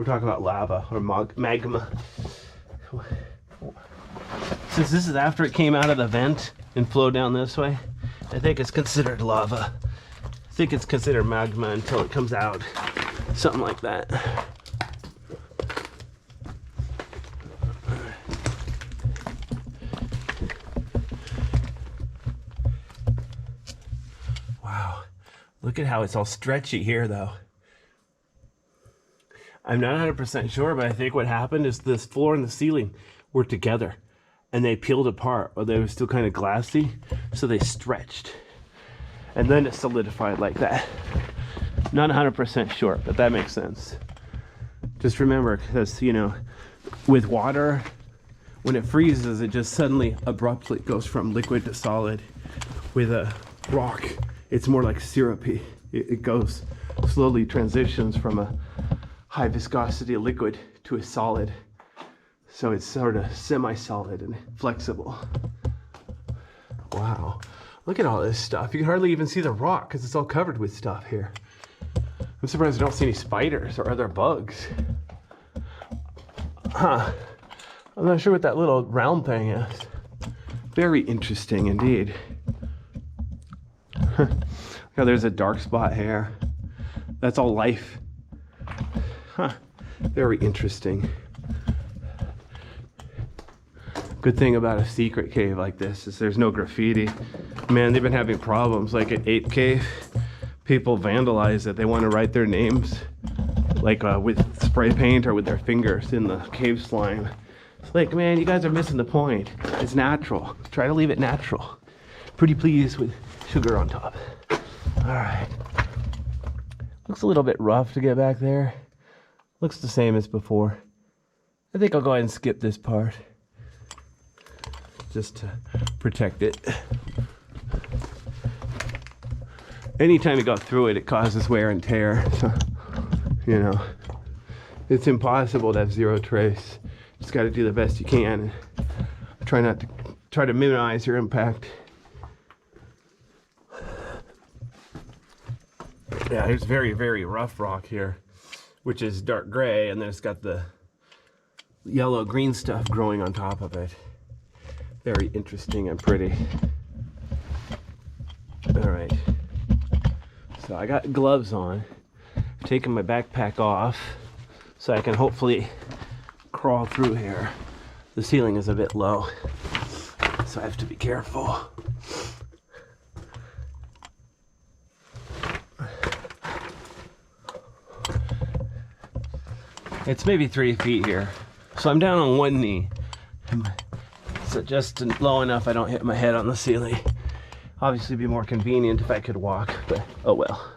We're talking about lava or magma. Since this is after it came out of the vent and flowed down this way, I think it's considered lava. I think it's considered magma until it comes out. Something like that. Wow. Look at how it's all stretchy here, though. I'm not 100% sure, but I think what happened is this floor and the ceiling were together and they peeled apart, or they were still kind of glassy, so they stretched. And then it solidified like that. Not 100% sure, but that makes sense. Just remember, because, you know, with water, when it freezes, it just suddenly, abruptly goes from liquid to solid. With a rock, it's more like syrupy. It goes, slowly transitions from a high viscosity liquid to a solid. So it's sort of semi-solid and flexible. Wow, look at all this stuff. You can hardly even see the rock because it's all covered with stuff here. I'm surprised I don't see any spiders or other bugs. Huh, I'm not sure what that little round thing is. Very interesting indeed. Oh, there's a dark spot here. That's all life. Huh, very interesting. Good thing about a secret cave like this is there's no graffiti. Man, they've been having problems. Like at Ape Cave, people vandalize it. They want to write their names like with spray paint or with their fingers in the cave slime. It's like, man, you guys are missing the point. It's natural. Try to leave it natural. Pretty pleased with sugar on top. All right. Looks a little bit rough to get back there. Looks the same as before. I think I'll go ahead and skip this part, just to protect it. Anytime you go through it, it causes wear and tear. So, you know, it's impossible to have zero trace. Just got to do the best you can. Try to minimize your impact. Yeah, there's very, very rough rock here, which is dark gray, and then it's got the yellow green stuff growing on top of it. Very interesting and pretty. All right, so I got gloves on. I've taken my backpack off so I can hopefully crawl through here. The ceiling is a bit low, so I have to be careful. It's maybe 3 feet here, so I'm down on one knee. So just low enough I don't hit my head on the ceiling. Obviously it'd be more convenient if I could walk, but oh well.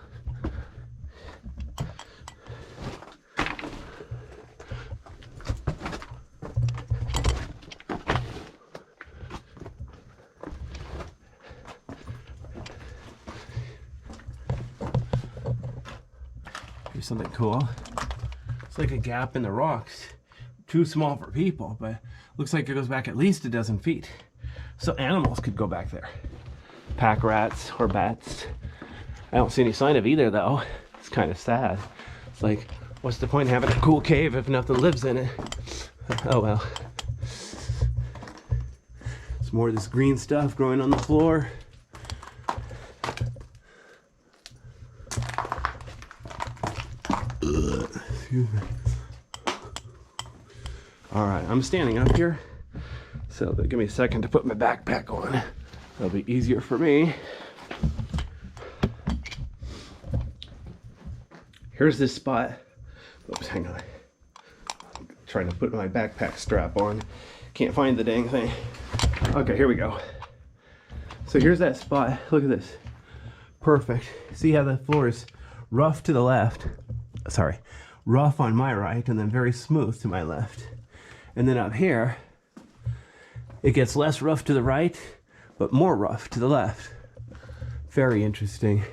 Here's something cool. It's like a gap in the rocks. Too small for people, but looks like it goes back at least a dozen feet. So animals could go back there. Pack rats or bats. I don't see any sign of either though. It's kind of sad. It's like, what's the point in having a cool cave if nothing lives in it? Oh well. It's more of this green stuff growing on the floor. Excuse me. All right, I'm standing up here, so give me a second to put my backpack on. That'll be easier for me. Here's this spot. Oops, hang on. I'm trying to put my backpack strap on. Can't find the dang thing. Okay, here we go. So here's that spot. Look at this. Perfect. See how the floor is rough to the left? Sorry, rough on my right, and then very smooth to my left. And then up here, it gets less rough to the right, but more rough to the left. Very interesting.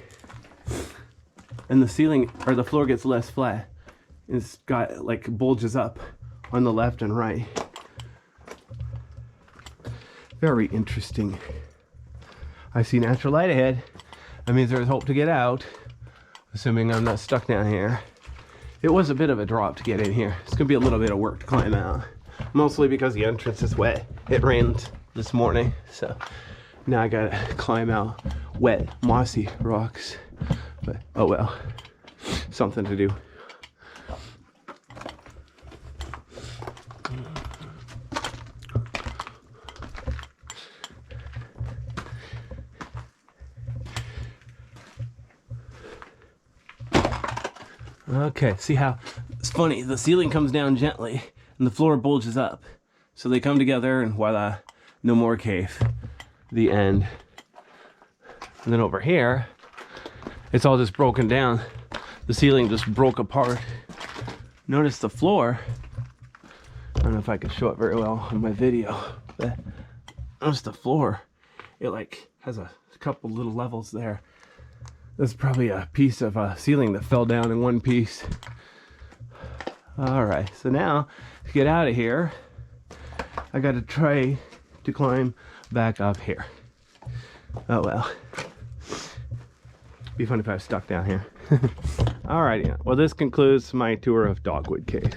And the ceiling, or the floor gets less flat. It's got, like, bulges up on the left and right. Very interesting. I see natural light ahead. That means there's hope to get out, assuming I'm not stuck down here. It was a bit of a drop to get in here. It's gonna be a little bit of work to climb out. Mostly because the entrance is wet. It rained this morning, so now I gotta climb out wet, mossy rocks. But oh well, something to do. Okay, see how it's funny, the ceiling comes down gently and the floor bulges up. So they come together and voila, no more cave. The end. And then over here, it's all just broken down. The ceiling just broke apart. Notice the floor. I don't know if I can show it very well on my video, but notice the floor. It like has a couple little levels there. That's probably a piece of a ceiling that fell down in one piece. All right, so now to get out of here, I got to try to climb back up here. Oh well. Be fun if I was stuck down here. All right, yeah. Well, this concludes my tour of Dogwood Cave.